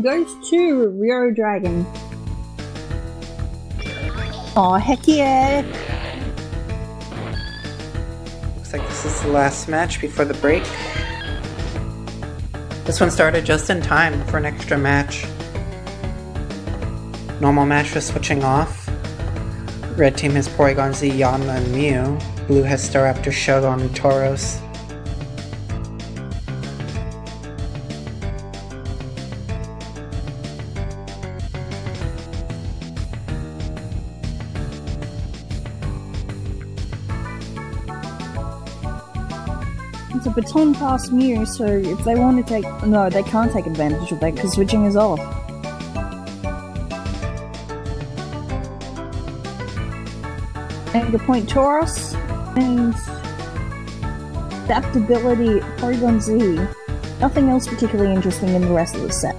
Goes to Rio Dragon. Aw, heck yeah! Looks like this is the last match before the break. This one started just in time for an extra match. Normal match was switching off. Red team has Porygon-Z, Yanma, and Mew. Blue has Staraptor, Shelgon, and Tauros. It's a Baton past Mew, so if they want to take... No, they can't take advantage of that because switching is off. And point Tauros and Adaptability Porygon-Z. Nothing else particularly interesting in the rest of the set.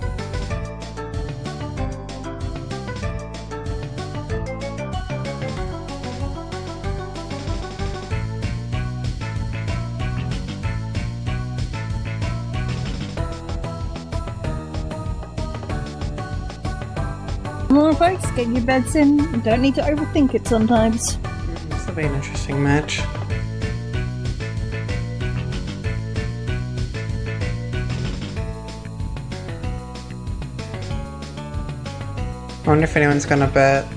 Come on folks, get your bets in. You don't need to overthink it sometimes. This will be an interesting match. I wonder if anyone's gonna bet.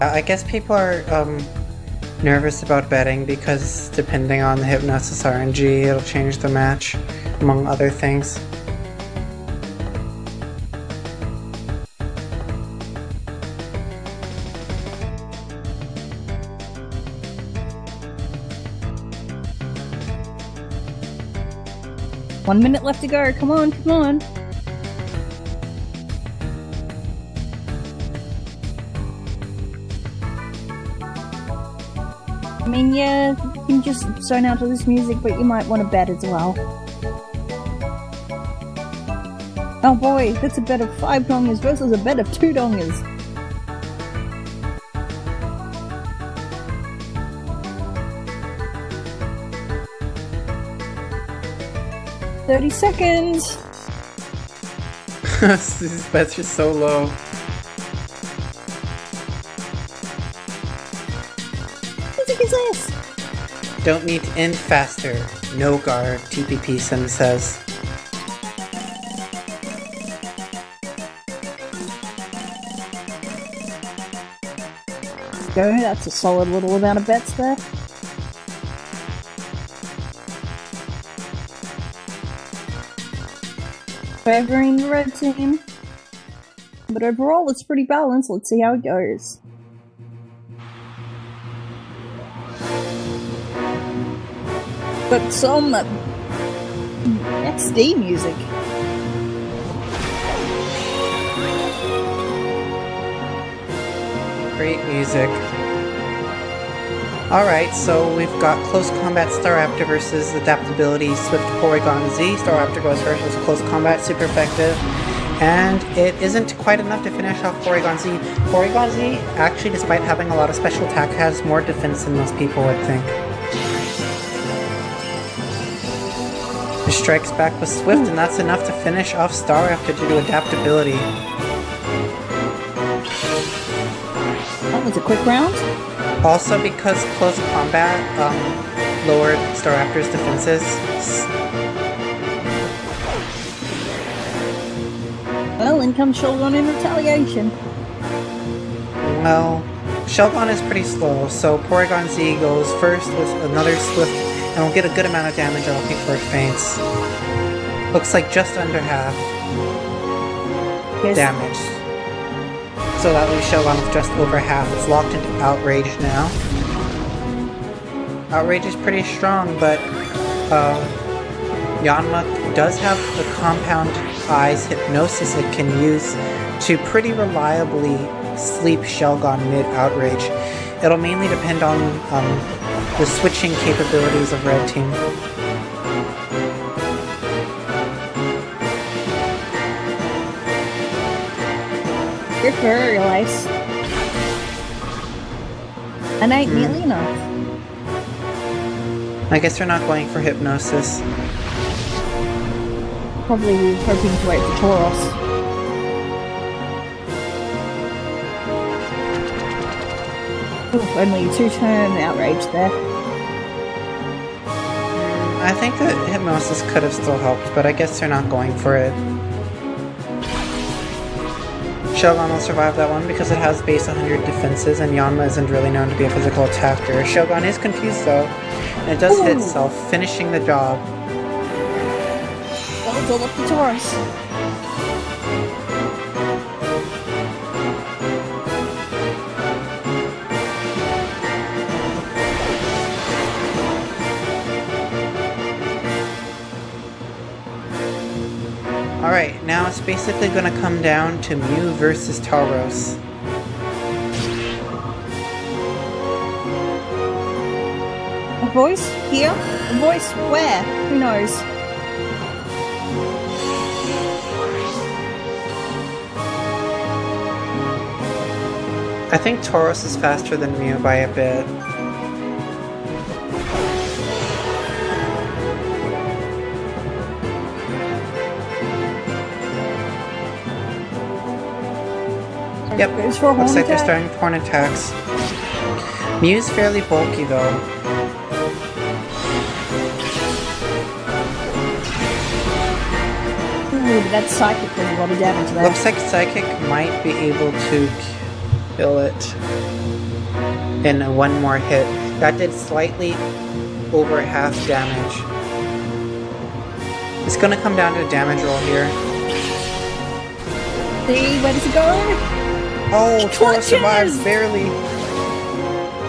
I guess people are nervous about betting because depending on the Hypnosis RNG, it'll change the match, among other things. One minute left to go, come on, come on! I mean, yeah, you can just zone out to this music, but you might want to bet as well. Oh boy, that's a bet of 5 dongers versus a bet of 2 dongers. "30 seconds! These bets are so low. What the heck is this? Don't need to end faster. No guard, TPP Sim says. Go, that's a solid little amount of bets there. Favoring the red team. But overall, it's pretty balanced. Let's see how it goes. But some XD music. Great music. Alright, so we've got Close Combat Staraptor versus Adaptability Swift Porygon-Z. Staraptor goes first with Close Combat, super effective. And it isn't quite enough to finish off Porygon-Z. Porygon-Z, actually, despite having a lot of special attack, has more defense than most people would think. It strikes back with Swift, and that's enough to finish off Staraptor due to Adaptability. That was a quick round. Also because Close Combat lowered Staraptor's defenses. Well, in comes Shelgon in retaliation. Well, Shelgon is pretty slow, so Porygon-Z goes first with another Swift and will get a good amount of damage off before it faints. Looks like just under half damage. So that leaves Shelgon with just over half. It's locked into Outrage now. Outrage is pretty strong, but Yanma does have the Compound Eyes Hypnosis it can use to pretty reliably sleep Shelgon mid-Outrage. It'll mainly depend on the switching capabilities of Red Team. You're very nice. And ain't nearly enough. I guess they're not going for Hypnosis. Probably hoping to wait for Tauros. Ooh, only a 2-turn outrage there. I think that Hypnosis could have still helped, but I guess they're not going for it. Shelgon will survive that one because it has base 100 defenses, and Yanma isn't really known to be a physical attacker. Shelgon is confused though, and it does hit itself, finishing the job. Well, go look for Tauros. Alright, now it's basically gonna come down to Mew versus Tauros. A voice here? A voice where? Who knows? I think Tauros is faster than Mew by a bit. Yep, looks like they're starting horn attacks. Mew's fairly bulky though. Ooh, but that Psychic does a lot of damage there. Looks like Psychic might be able to kill it in one more hit. That did slightly over half damage. It's gonna come down to a damage roll here. See, where does it go? Oh, Tauros survives barely.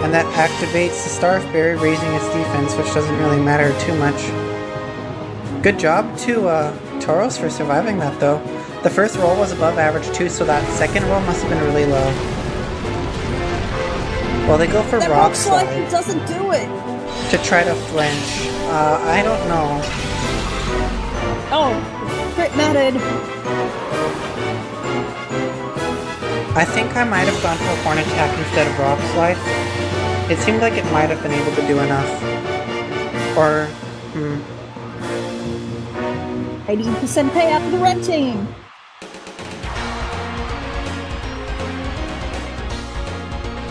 And that activates the Starf Berry, raising its defense, which doesn't really matter too much. Good job to Tauros for surviving that though. The first roll was above average too, so that second roll must have been really low. Well, they go for Rock Slide. It doesn't do it. To try to flinch. I don't know. Oh, crit mattered. I think I might have gone for a Horn Attack instead of Rock Slide. It seemed like it might have been able to do enough. Or, 80% payout for the red team.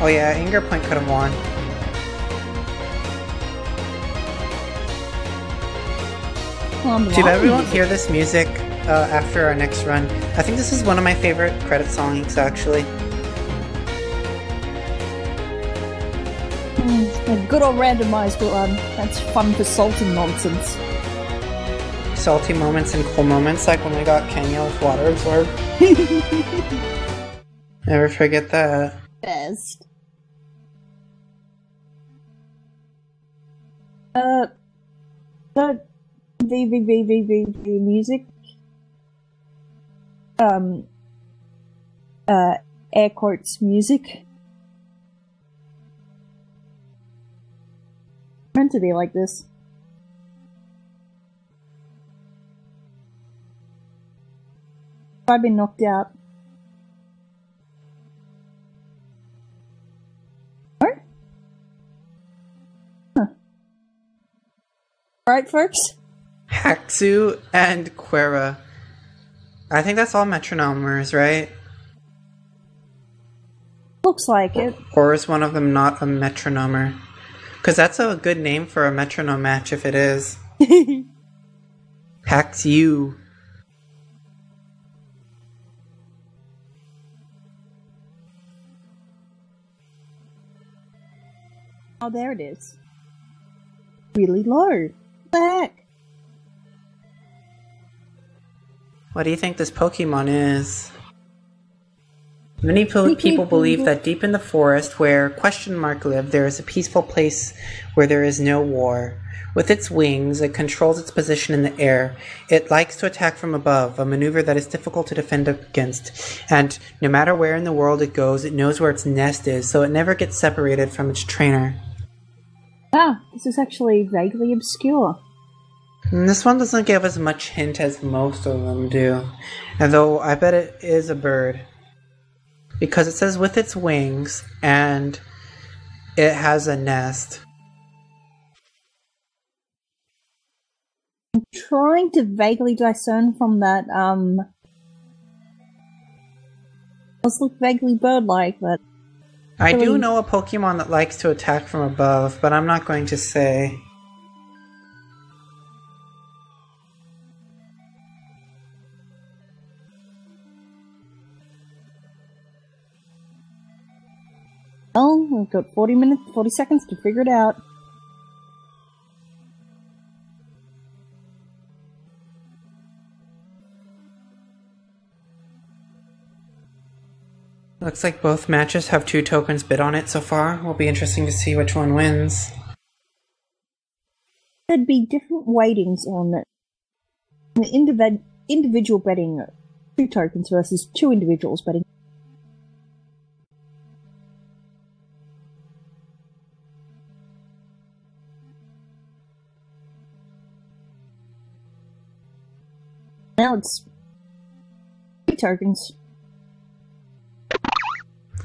Oh yeah, Anger Point could have won. Too bad we won't hear this music after our next run. I think this is one of my favorite credit songs, actually. A good old randomized one. That's fun for salty nonsense. Salty moments and cool moments, like when we got Kenya with Water Absorb. Never forget that. Best. The music. Air quotes music. Meant to be like this. I've been knocked out. Oh? Huh. Alright, folks. Haxu and Quera. I think that's all Metronomers, right? Looks like it. Or is one of them not a Metronomer? Because that's a good name for a Metronome match if it is. Haxu. Oh, there it is. Really low. What the heck? What do you think this Pokemon is? Many people believe that deep in the forest where question mark live, there is a peaceful place where there is no war. With its wings, it controls its position in the air. It likes to attack from above, a maneuver that is difficult to defend against. And no matter where in the world it goes, it knows where its nest is, so it never gets separated from its trainer. Ah, this is actually vaguely obscure. And this one doesn't give as much hint as most of them do. Although I bet it is a bird. Because it says with its wings, and it has a nest. Trying to vaguely discern from that, does look vaguely bird-like, but... I do know a Pokemon that likes to attack from above, but I'm not going to say. Well, we've got 40 seconds to figure it out. Looks like both matches have 2 tokens bid on it so far. Will be interesting to see which one wins. There'd be different weightings on it. The individual betting 2 tokens versus 2 individuals betting. Now it's 3 tokens.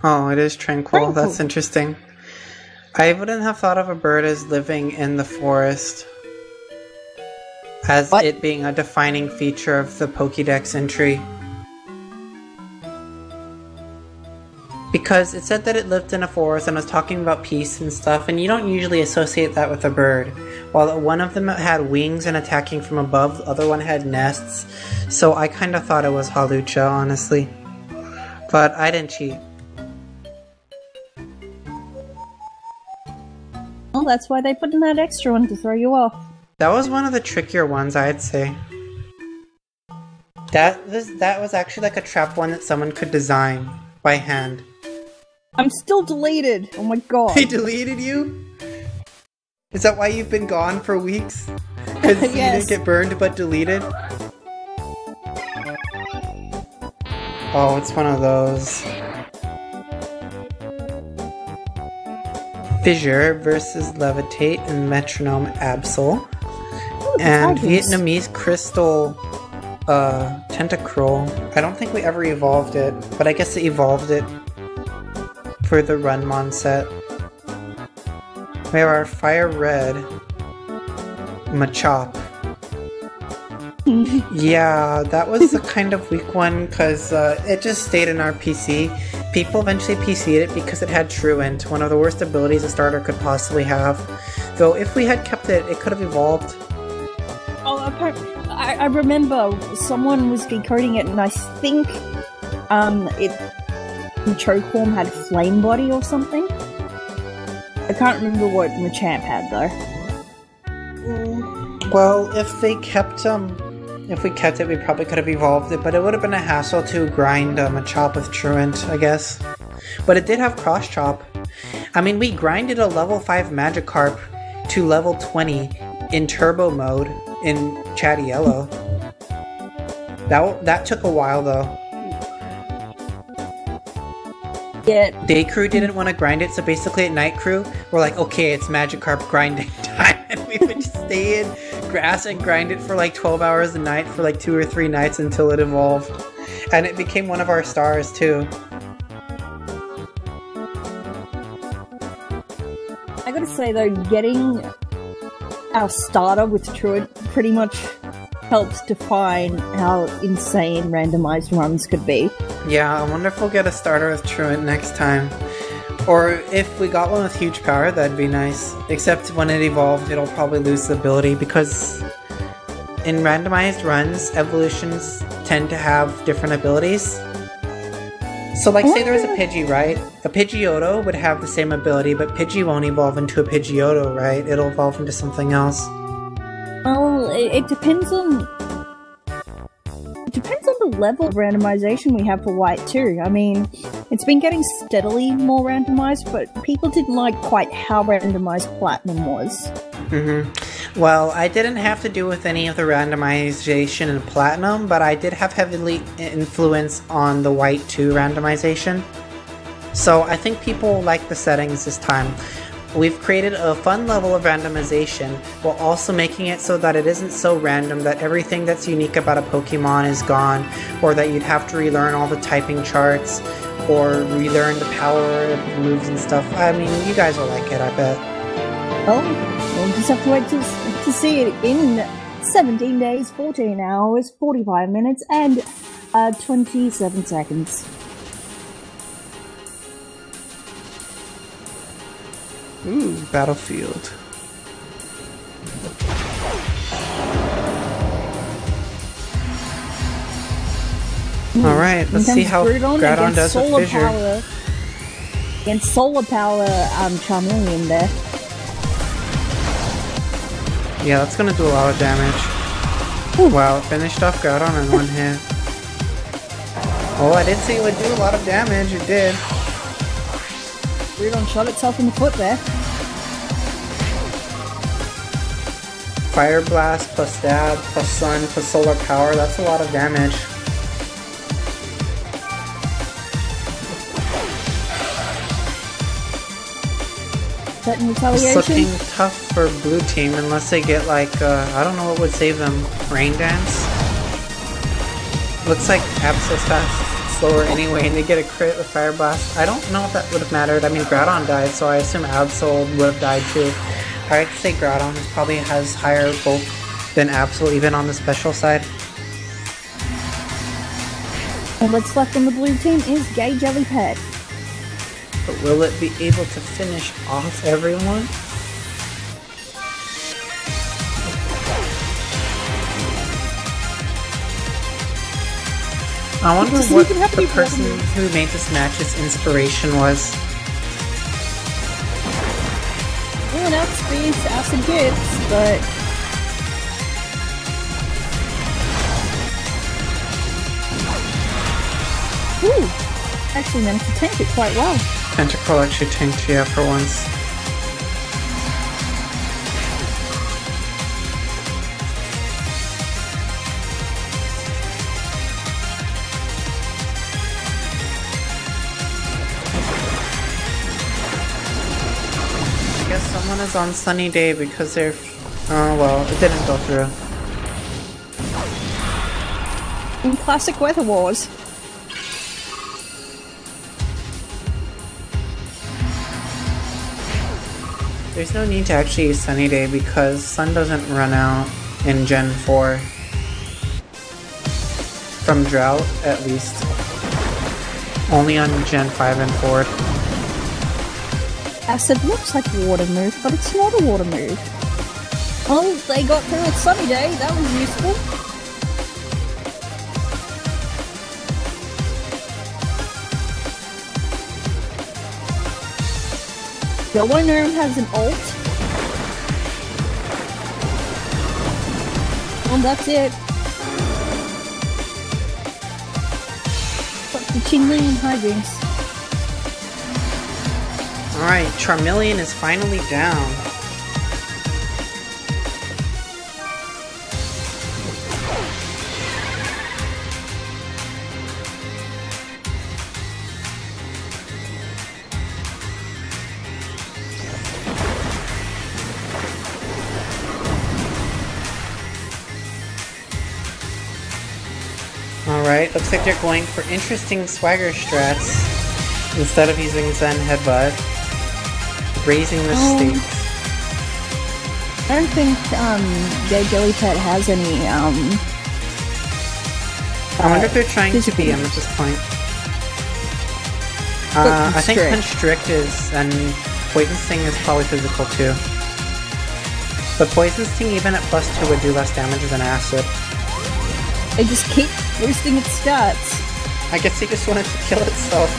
Oh, it is tranquil. That's interesting. I wouldn't have thought of a bird as living in the forest. As it being a defining feature of the Pokédex entry. Because it said that it lived in a forest and was talking about peace and stuff, and you don't usually associate that with a bird. While one of them had wings and attacking from above, the other one had nests. So I kind of thought it was Halucha, honestly. But I didn't cheat. Well, that's why they put in that extra one to throw you off. That was one of the trickier ones, I'd say. That was actually like a trap one that someone could design by hand. I'm still deleted! Oh my god. They deleted you? Is that why you've been gone for weeks? Because you didn't get burned but deleted? Oh, it's one of those. Fissure versus Levitate and Metronome Absol. And Vietnamese Crystal Tentacruel. I don't think we ever evolved it, but I guess it evolved it for the Runmon set. We have our FireRed Machop. Yeah, that was a kind of weak one because it just stayed in our PC. People eventually PC'd it because it had Truant, one of the worst abilities a starter could possibly have. Though if we had kept it, it could have evolved. Oh, I remember someone was decoding it, and I think the choke form had Flame Body or something. I can't remember what Machamp had though. Well, if we kept it, we probably could have evolved it, but it would have been a hassle to grind Machop with Truant, I guess. But it did have Cross Chop. I mean, we grinded a level 5 Magikarp to level 20 in Turbo mode in Chatty Yellow. That took a while though. Yeah. Day Crew didn't want to grind it, so basically at Night Crew, we're like, okay, it's Magikarp grinding time, and we would just stay in grass and grind it for like 12 hours a night for like 2 or 3 nights until it evolved. And it became one of our stars too. I gotta say though, getting our starter with Truant pretty much helps define how insane randomized runs could be. Yeah, I wonder if we'll get a starter with Truant next time. Or if we got one with huge power, that'd be nice. Except when it evolved, it'll probably lose the ability because in randomized runs, evolutions tend to have different abilities. So like say there was a Pidgey, right? A Pidgeotto would have the same ability, but Pidgey won't evolve into a Pidgeotto, right? It'll evolve into something else. Well, it depends on... It depends on the level of randomization we have for White too. I mean, it's been getting steadily more randomized, but people didn't like quite how randomized Platinum was. Well, I didn't have to do with any of the randomization in Platinum, but I did have heavily influence on the White 2 randomization. So I think people like the settings this time. We've created a fun level of randomization while also making it so that it isn't so random that everything that's unique about a Pokemon is gone, or that you'd have to relearn all the typing charts or relearn the power of the moves and stuff. I mean, you guys will like it, I bet. Oh, we'll just have to wait to see it in 17 days, 14 hours, 45 minutes, and 27 seconds. Ooh, battlefield. Alright, let's see how Groudon does with Fissure. Power, against solar power Charmeleon there. Yeah, that's gonna do a lot of damage. Ooh. Wow, it finished off Groudon in one hit. Oh, I did say it would do a lot of damage, it did. Groudon shot itself in the foot there. Fire Blast plus Stab plus Sun plus Solar Power, that's a lot of damage. It's looking tough for blue team unless they get like, I don't know what would save them. Rain Dance? Looks like Absol's fast, slower anyway, and they get a crit with Fire Blast. I don't know if that would have mattered. I mean, Groudon died, so I assume Absol would have died too. I'd say Groudon probably has higher bulk than Absol, even on the special side. And what's left on the blue team is Gay Jellypet. But will it be able to finish off everyone? I wonder what the person who made this match's inspiration was. Well, now experienced acid hits, but... Ooh! Actually managed to tank it quite well. Tentacruel actually tanked, yeah, for once. I guess someone is on sunny day because they're... Oh well, it didn't go through. In classic Weather Wars. There's no need to actually use Sunny Day because Sun doesn't run out in Gen 4. From Drought, at least. Only on Gen 5 and 4. Acid looks like a water move, but it's not a water move. Well, they got through with Sunny Day, that was useful. Yellow Gnome has an ult. Well, that's it. But the Chingling and Hijinks. Alright, Charmeleon is finally down. Alright, looks like they're going for interesting swagger strats instead of using Zen Headbutt. Raising the stakes. I don't think Gay Jellypet has any I wonder if they're trying to be him at this point. I think Constrict is, and Poison Sting is probably physical too. But Poison Sting even at +2 would do less damage than Acid. They just keep boosting its stats. I guess they just wanted to kill itself.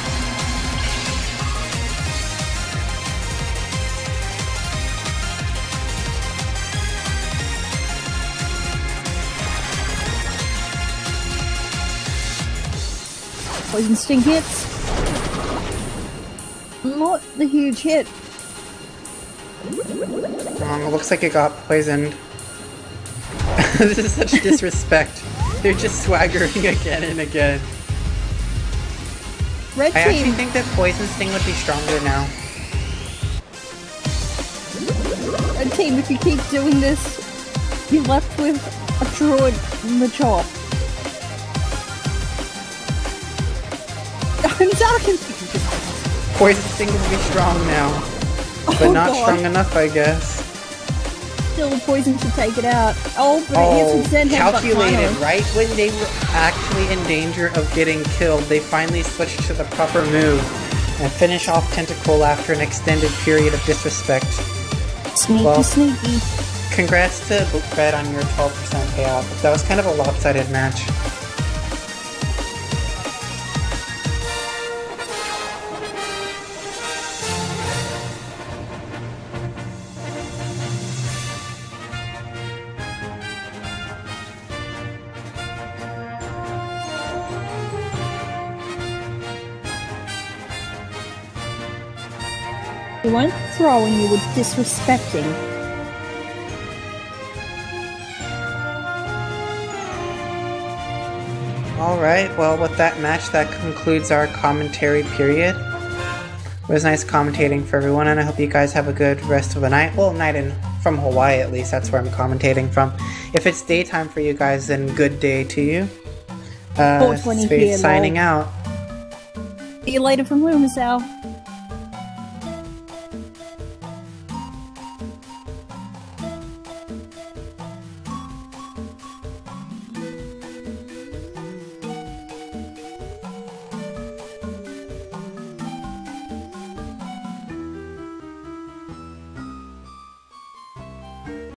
Poison Sting hits. Not the huge hit. It looks like it got poisoned. This is such disrespect. They're just swaggering again and again. Red I team. actually think that Poison Sting would be stronger now. Red team, if you keep doing this, you're left with a Druid Machop. I'm so confused. Poison Sting would be strong now. But not strong enough, I guess. still the poison should take it out. Oh, but it hits with Zen Headbutt calculated. finally. Right when they were actually in danger of getting killed, they finally switched to the proper move and finish off Tentacle after an extended period of disrespect. Sneaky, sneaky. Congrats to Red on your 12% payout. That was kind of a lopsided match. You weren't throwing, you were disrespecting. Alright, well with that match, that concludes our commentary period. It was nice commentating for everyone, and I hope you guys have a good rest of the night. Well, night from Hawaii at least, that's where I'm commentating from. If it's daytime for you guys, then good day to you. 4:20 here, Space signing out. See you later from Luna's, Al.